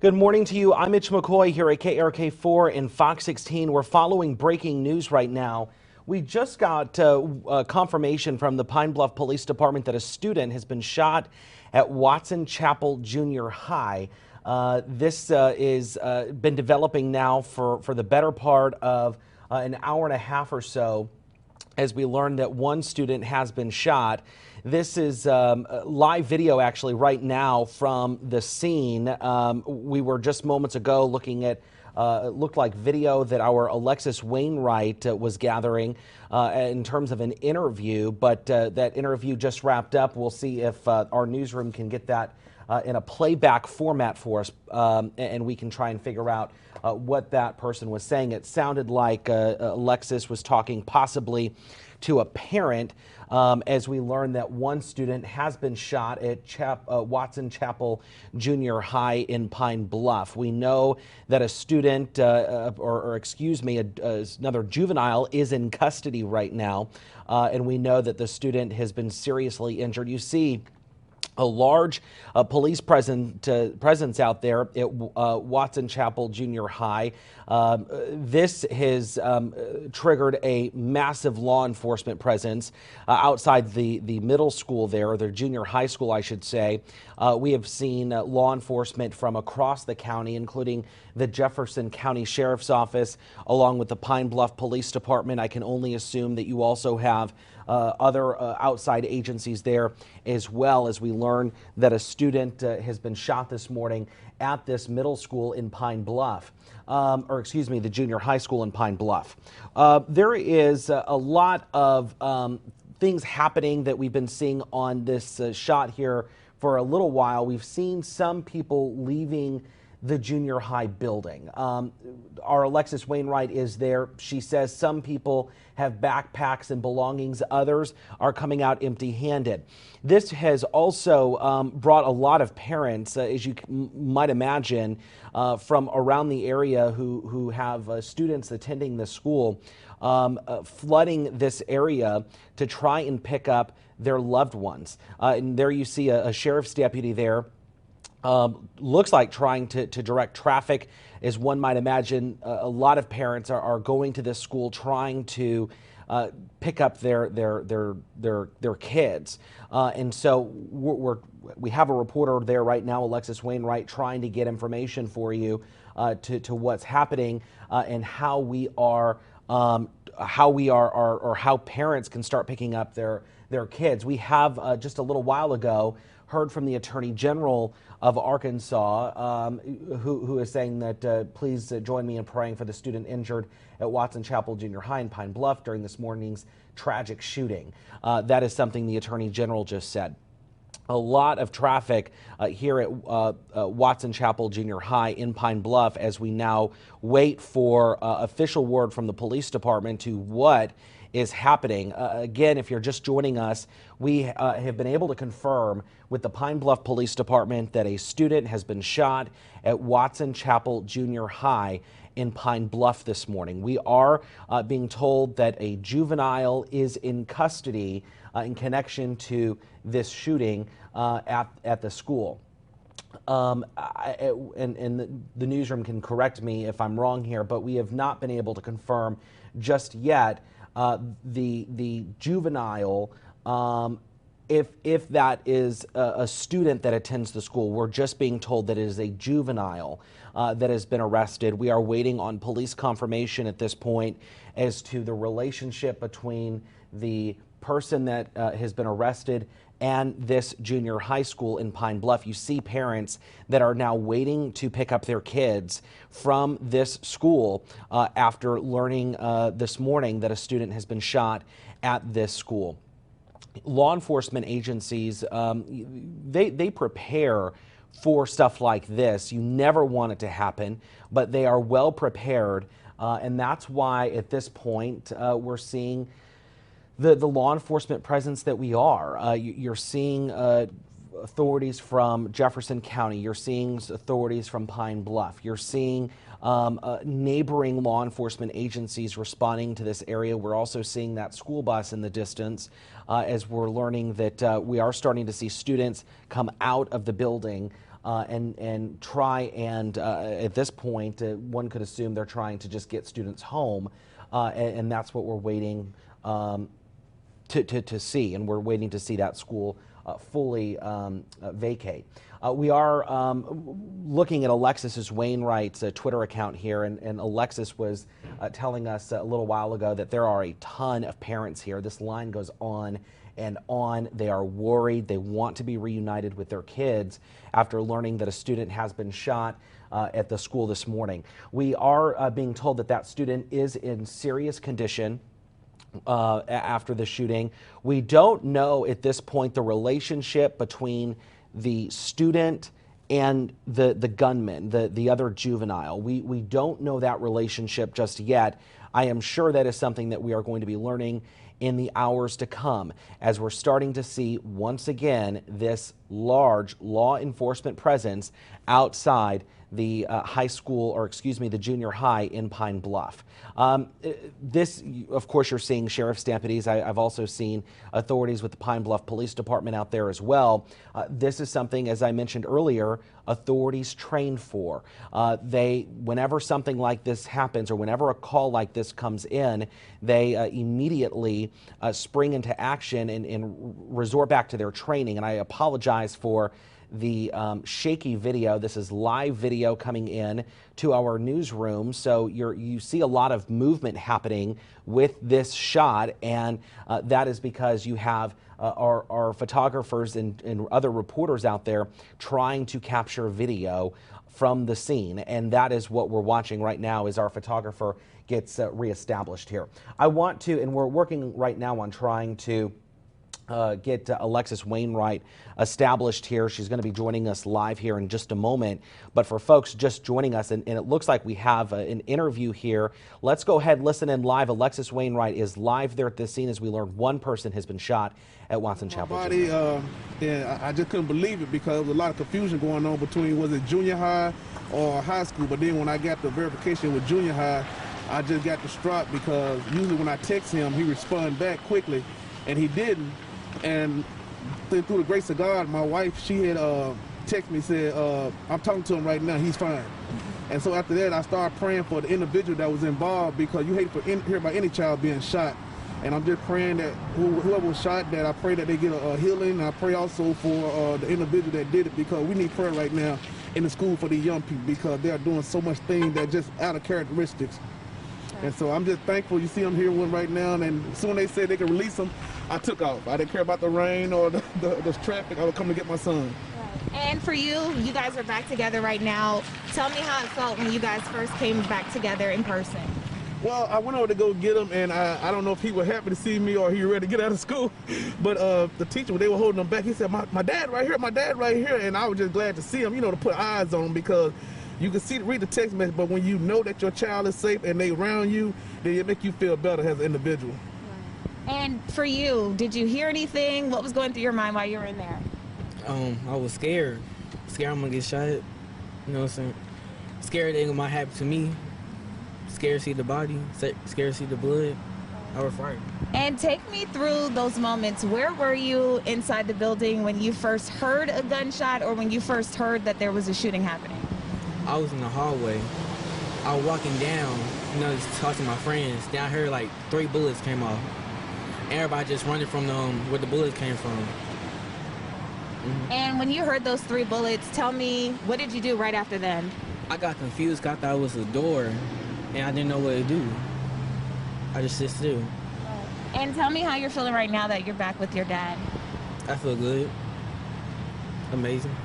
Good morning to you. I'm Mitch McCoy here at KRK4 and Fox 16. We're following breaking news right now. We just got confirmation from the Pine Bluff Police Department that a student has been shot at Watson Chapel Junior High. This is been developing now for the better part of an hour and a half or so, as we learned that one student has been shot. This is live video actually right now from the scene. We were just moments ago looking at it looked like video that our Alexis Wainwright was gathering in terms of an interview, but that interview just wrapped up. We'll see if our newsroom can get that in a playback format for us, and we can try and figure out what that person was saying. It sounded like Alexis was talking possibly to a parent, as we learned that one student has been shot at Watson Chapel Junior High in Pine Bluff. We know that a student, or excuse me, another juvenile is in custody right now, and we know that the student has been seriously injured. You see a large police presence out there at Watson Chapel Junior High. This has triggered a massive law enforcement presence outside the middle school there, or the junior high school, I should say. We have seen law enforcement from across the county, including the Jefferson County Sheriff's Office, along with the Pine Bluff Police Department. I can only assume that you also have other outside agencies there, as well, as we learn that a student has been shot this morning at this middle school in Pine Bluff, or excuse me, the junior high school in Pine Bluff. There is a lot of things happening that we've been seeing on this shot here for a little while. We've seen some people leaving the junior high building. Our Alexis Wainwright is there. She says some people have backpacks and belongings. Others are coming out empty-handed. This has also brought a lot of parents, as you might imagine, from around the area who have students attending the school, flooding this area to try and pick up their loved ones. And there you see a sheriff's deputy there. Looks like trying to direct traffic, as one might imagine. A lot of parents are going to this school trying to pick up their kids, and so we have a reporter there right now, Alexis Wainwright, trying to get information for you to what's happening and how we are or how parents can start picking up their kids. We have just a little while ago heard from the Attorney General of Arkansas, who is saying that please join me in praying for the student injured at Watson Chapel Junior High in Pine Bluff during this morning's tragic shooting. That is something the Attorney General just said. A lot of traffic here at Watson Chapel Junior High in Pine Bluff, as we now wait for official word from the police department to what is happening. Again, if you're just joining us, we have been able to confirm with the Pine Bluff Police Department that a student has been shot at Watson Chapel Junior High in Pine Bluff this morning. We are being told that a juvenile is in custody in connection to this shooting at the school. And the newsroom can correct me if I'm wrong here, but we have not been able to confirm just yet the juvenile, if that is a student that attends the school. We're just being told that it is a juvenile that has been arrested. We are waiting on police confirmation at this point as to the relationship between the person that has been arrested and this junior high school in Pine Bluff. You see parents that are now waiting to pick up their kids from this school after learning this morning that a student has been shot at this school. Law enforcement agencies, they prepare for stuff like this. You never want it to happen, but they are well prepared, and that's why at this point we're seeing the law enforcement presence that we are. You're seeing authorities from Jefferson County. You're seeing authorities from Pine Bluff. You're seeing neighboring law enforcement agencies responding to this area. We're also seeing that school bus in the distance as we're learning that we are starting to see students come out of the building and try and at this point one could assume they're trying to just get students home, and that's what we're waiting to see, and we're waiting to see that school fully vacate. We are looking at Alexis Wainwright's Twitter account here, and Alexis was telling us a little while ago that there are a ton of parents here. This line goes on and on. They are worried. They want to be reunited with their kids after learning that a student has been shot at the school this morning. We are being told that that student is in serious condition after the shooting. We don't know at this point the relationship between the student and the gunman, the other juvenile. We don't know that relationship just yet. I am sure that is something that we are going to be learning in the hours to come, as we're starting to see once again this large law enforcement presence outside the high school, or excuse me, the junior high in Pine Bluff. This, of course, you're seeing sheriff's deputies. I've also seen authorities with the Pine Bluff Police Department out there as well. This is something, as I mentioned earlier, authorities train for. Whenever something like this happens, or whenever a call like this comes in, they immediately spring into action and resort back to their training. And I apologize for the shaky video. This is live video coming in to our newsroom, so you see a lot of movement happening with this shot, and that is because you have our photographers and other reporters out there trying to capture video from the scene, and that is what we're watching right now as our photographer gets reestablished here. I want to, and we're working right now on trying to get Alexis Wainwright established here. She's going to be joining us live here in just a moment. But for folks just joining us, and it looks like we have an interview here, let's go ahead and listen in live. Alexis Wainwright is live there at this scene as we learn one person has been shot at Watson Chapel. Yeah, I just couldn't believe it because there was a lot of confusion going on between was it junior high or high school. But then when I got the verification with junior high, I just got distraught because usually when I text him, he responds back quickly, and he didn't. And through the grace of God, my wife, she had texted me, said, I'm talking to him right now, he's fine. And so after that, I started praying for the individual that was involved, because you hate to hear about any child being shot. And I'm just praying that whoever was shot, that I pray that they get a healing. And I pray also for the individual that did it, because we need prayer right now in the school for the young people, because they are doing so much things that just out of characteristics. And so I'm just thankful. You see I'm here one right now, and as soon as they said they could release him, I took off. I didn't care about the rain or the traffic. I was coming to get my son. And for you guys are back together right now. Tell me how it felt when you guys first came back together in person. Well, I went over to go get him, and I don't know if he was happy to see me or he ready to get out of school. But the teacher, when they were holding him back, he said, my dad right here, my dad right here. And I was just glad to see him, to put eyes on him, because you can read the text message, but when you know that your child is safe and they around you, then it make you feel better as an individual. And for you, did you hear anything? What was going through your mind while you were in there? I was scared. Scared I'm gonna get shot. You know what I'm saying? Scared that it might happen to me. Scared to see the body. Scared to see the blood. I was frightened. And take me through those moments. Where were you inside the building when you first heard a gunshot, or when you first heard that there was a shooting happening? I was in the hallway. I was walking down, just talking to my friends. Then I heard like 3 bullets came off. Everybody just running from where the bullets came from. And when you heard those 3 bullets, tell me, what did you do right after then? I got confused, 'cause I thought it was a door, and I didn't know what to do. I just sit still. And tell me how you're feeling right now that you're back with your dad. I feel good. Amazing.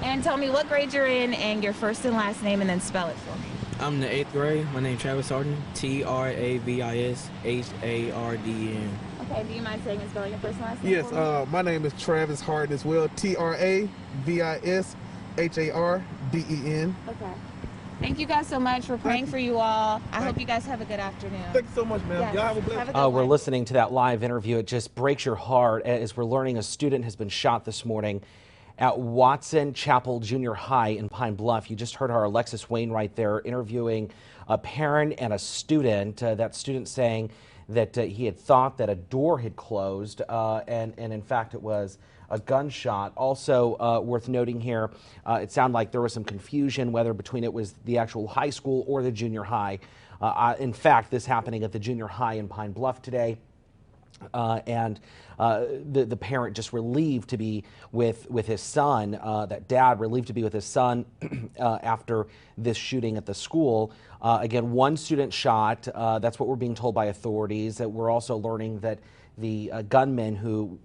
And tell me what grade you're in and your first and last name, and then spell it for me. I'm in the 8th grade. My name's Travis Harden. TravishHardn. Okay, do you mind saying and spelling your first and last name? Yes, my name is Travis Harden as well. TravishHarden. Okay. Thank you guys so much for praying for you all. I hope you guys have a good afternoon. Thank you so much, ma'am. Yes. Y'all have a blessed Have a good We're one. listening to that live interview. It just breaks your heart as we're learning a student has been shot this morning at Watson Chapel Junior High in Pine Bluff. You just heard our Alexis Wainwright there interviewing a parent and a student. That student saying that he had thought that a door had closed, and in fact it was a gunshot. Also worth noting here, it sounded like there was some confusion whether between it was the actual high school or the junior high. In fact, this happening at the junior high in Pine Bluff today. And the parent just relieved to be with his son, that dad relieved to be with his son after this shooting at the school. Again, one student shot. That's what we're being told by authorities. That we're also learning that the gunman, who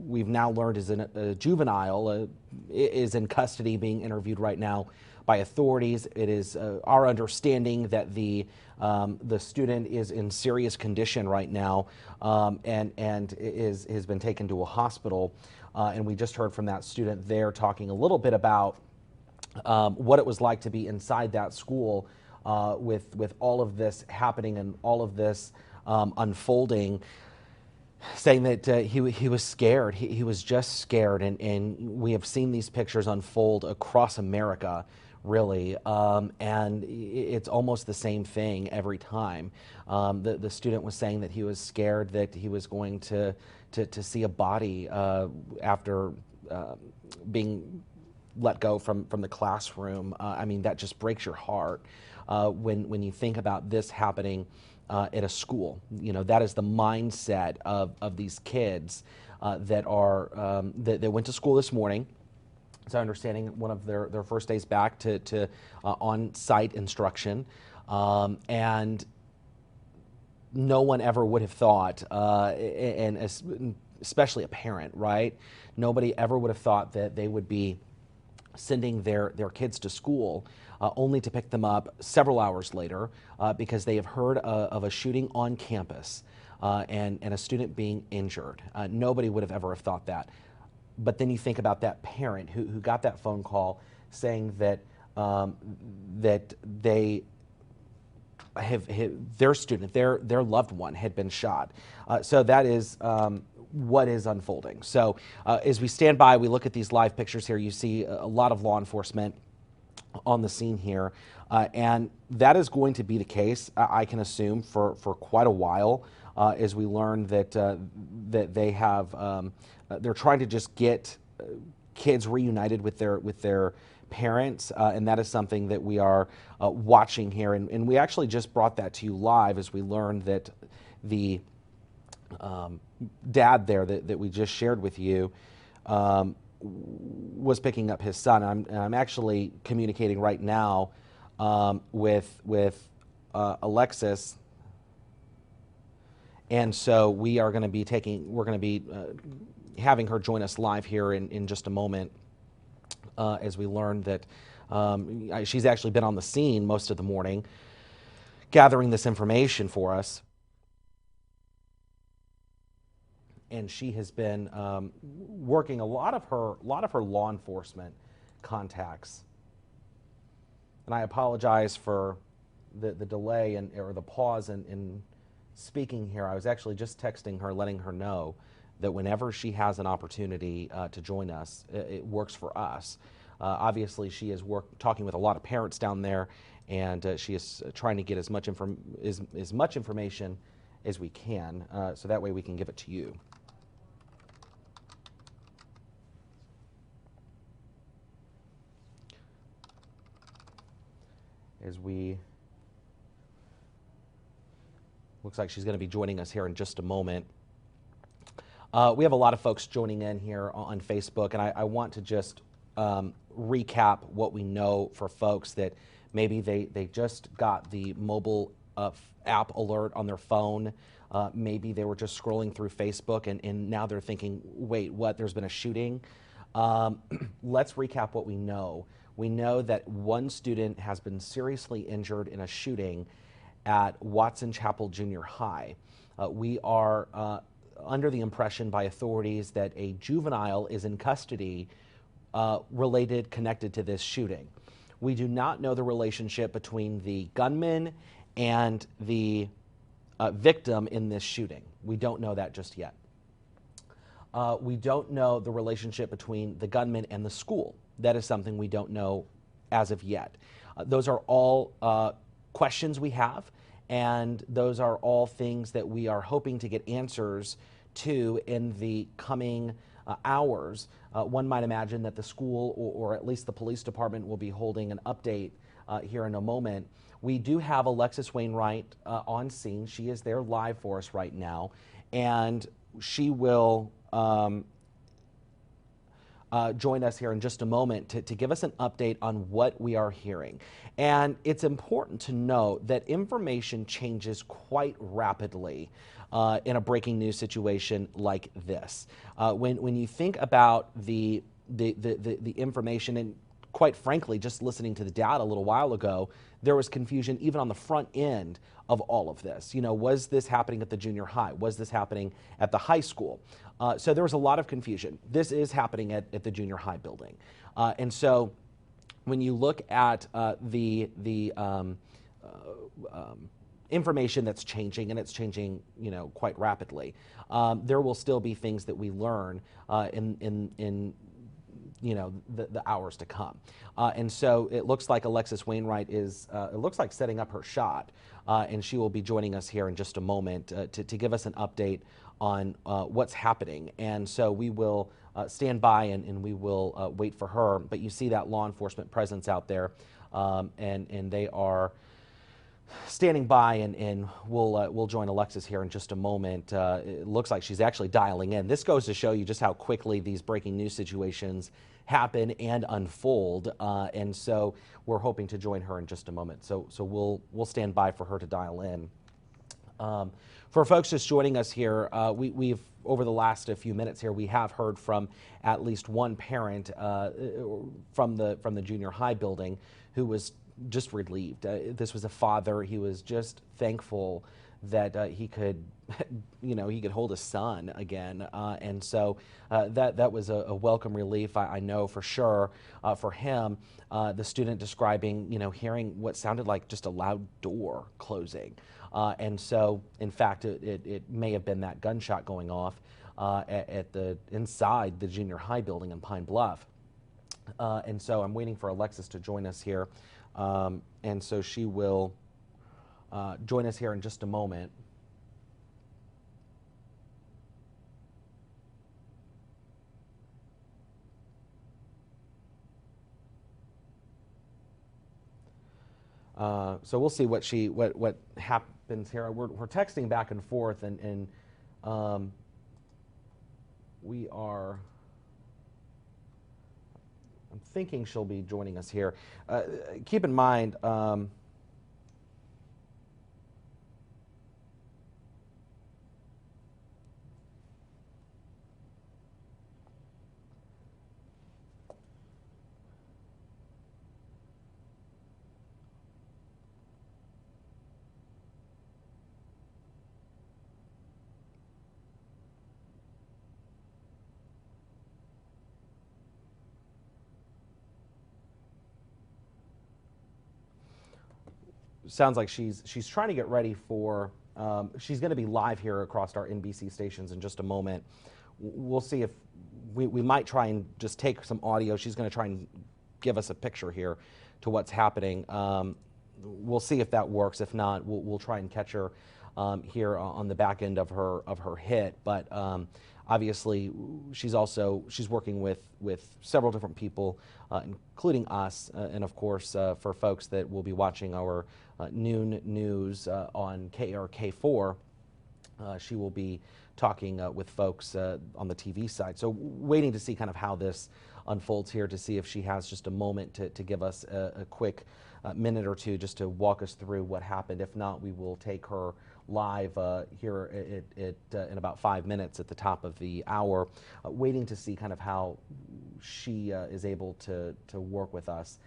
we've now learned is a juvenile, is in custody being interviewed right now by authorities. It is our understanding that the student is in serious condition right now, and has been taken to a hospital. And we just heard from that student there talking a little bit about what it was like to be inside that school with all of this happening and all of this unfolding. Saying that he was scared. He was just scared, and we have seen these pictures unfold across America, really, and it's almost the same thing every time. The student was saying that he was scared that he was going to see a body after being let go from the classroom. I mean, that just breaks your heart when you think about this happening at a school. You know, that is the mindset of these kids that went to school this morning. It's our understanding one of their first days back to on-site instruction, and no one ever would have thought, and especially a parent, right? Nobody ever would have thought that they would be sending their kids to school only to pick them up several hours later because they have heard of a shooting on campus and a student being injured. Nobody would have ever thought that. But then you think about that parent who got that phone call saying that that they have their student, their loved one had been shot. So that is what is unfolding. So as we stand by, we look at these live pictures here, you see a lot of law enforcement on the scene here, and that is going to be the case, I can assume, for quite a while, as we learn that that they have they're trying to just get kids reunited with their parents, and that is something that we are watching here, and we actually just brought that to you live as we learned that the dad there that we just shared with you was picking up his son. I'm actually communicating right now with Alexis, and so we are going to be having her join us live here in just a moment as we learn that she's actually been on the scene most of the morning gathering this information for us. And she has been working a lot of her law enforcement contacts. And I apologize for the delay or the pause in speaking here. I was actually just texting her, letting her know that whenever she has an opportunity to join us, it works for us. Obviously, she is talking with a lot of parents down there, and she is trying to get as much information as we can, so that way we can give it to you. Looks like she's going to be joining us here in just a moment. We have a lot of folks joining in here on Facebook, and I want to just recap what we know for folks that maybe they just got the mobile app alert on their phone. Maybe they were just scrolling through Facebook and now they're thinking, wait, what, there's been a shooting? Let's recap what we know. We know that one student has been seriously injured in a shooting at Watson Chapel Junior High. We are under the impression by authorities that a juvenile is in custody connected to this shooting. We do not know the relationship between the gunman and the victim in this shooting. We don't know that just yet. We don't know the relationship between the gunman and the school. That is something we don't know as of yet. Those are all questions we have, and those are all things that we are hoping to get answers to in the coming hours, one might imagine that the school or at least the police department will be holding an update here in a moment. We do have Alexis Wainwright on scene. She is there live for us right now, and she will join us here in just a moment to give us an update on what we are hearing. And it's important to note that information changes quite rapidly in a breaking news situation like this. When you think about the information, and quite frankly, just listening to the data a little while ago, there was confusion even on the front end of all of this. You know, was this happening at the junior high? Was this happening at the high school? So there was a lot of confusion. This is happening at the junior high building. And so when you look at the information that's changing, and it's changing, you know, quite rapidly, there will still be things that we learn in you know, the hours to come. And so it looks like Alexis Wainwright is, it looks like setting up her shot, and she will be joining us here in just a moment to give us an update on what's happening. And so we will stand by and we will wait for her. But you see that law enforcement presence out there, and they are standing by, and we'll join Alexis here in just a moment. It looks like she's actually dialing in. This goes to show you just how quickly these breaking news situations happen and unfold, and so we're hoping to join her in just a moment. So we'll stand by for her to dial in. For folks just joining us here, we've over the last few minutes here, we have heard from at least one parent from the junior high building who was just relieved. This was a father. He was just thankful that he could, you know, he could hold his son again, and so that was a welcome relief. I know for sure for him. The student describing, you know, hearing what sounded like just a loud door closing, and so in fact it may have been that gunshot going off inside the junior high building in Pine Bluff, and so I'm waiting for Alexis to join us here. And so she will join us here in just a moment. So we'll see what happens here. We're texting back and forth, and we are. I'm thinking she'll be joining us here. Keep in mind, sounds like she's trying to get ready for, she's going to be live here across our NBC stations in just a moment. We'll see if we might try and just take some audio. She's going to try and give us a picture here to what's happening. We'll see if that works. If not, we'll try and catch her here on the back end of her hit. But obviously, she's working with several different people, including us, and of course for folks that will be watching our noon news on KRK4, she will be talking with folks on the TV side. So waiting to see kind of how this unfolds here, to see if she has just a moment to give us a quick minute or two just to walk us through what happened. If not, we will take her live here in about 5 minutes at the top of the hour, waiting to see kind of how she is able to work with us.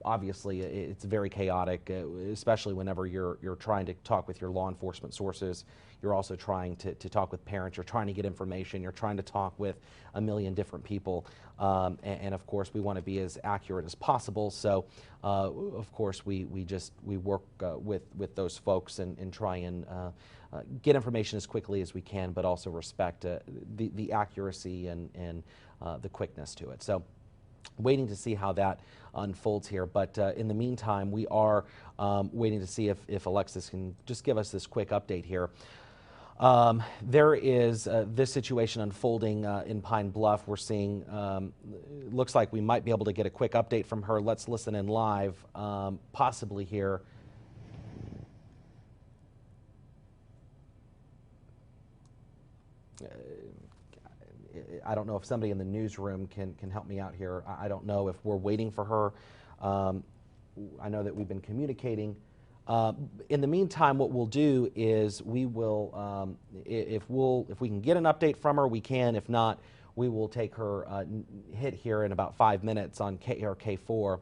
Obviously, it's very chaotic, especially whenever you're trying to talk with your law enforcement sources. You're also trying to talk with parents. You're trying to get information. You're trying to talk with a million different people. And of course, we want to be as accurate as possible. So, of course, we work with those folks and try and get information as quickly as we can, but also respect the accuracy and the quickness to it. So, waiting to see how that unfolds here. But in the meantime, we are waiting to see if Alexis can just give us this quick update here. There is this situation unfolding in Pine Bluff. We're seeing, looks like we might be able to get a quick update from her. Let's listen in live, possibly here. I don't know if somebody in the newsroom can help me out here. I don't know if we're waiting for her. I know that we've been communicating. In the meantime, what we'll do is we will, if we can get an update from her, we can. If not, we will take her hit here in about 5 minutes on KRK4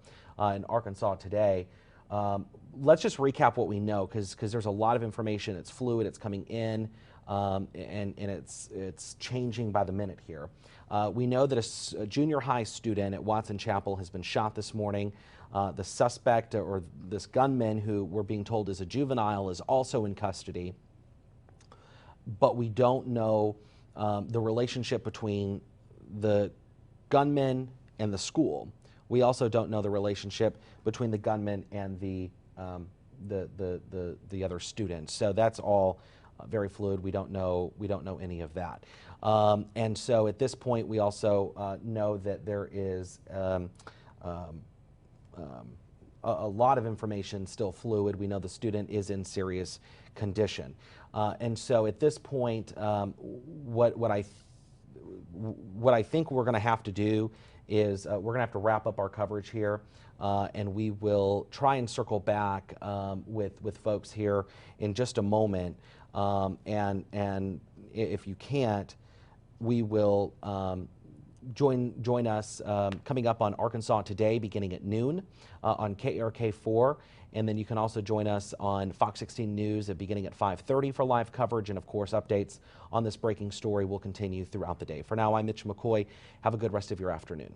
in Arkansas today. Let's just recap what we know, because there's a lot of information. It's fluid. It's coming in, and it's changing by the minute here. We know that a junior high student at Watson Chapel has been shot this morning. The suspect, or this gunman, who we're being told is a juvenile, is also in custody. But we don't know the relationship between the gunman and the school. We also don't know the relationship between the gunman and the other students. So that's all very fluid. We don't know any of that. And so at this point, we also know that there is a lot of information still fluid. We know the student is in serious condition. And so at this point, what I think we're going to have to do is we're going to have to wrap up our coverage here, and we will try and circle back with folks here in just a moment. And if you can't, we will join us coming up on Arkansas Today beginning at noon on KRK4, and then you can also join us on Fox 16 News beginning at 5:30 for live coverage, and of course updates on this breaking story will continue throughout the day. For now, I'm Mitch McCoy. Have a good rest of your afternoon.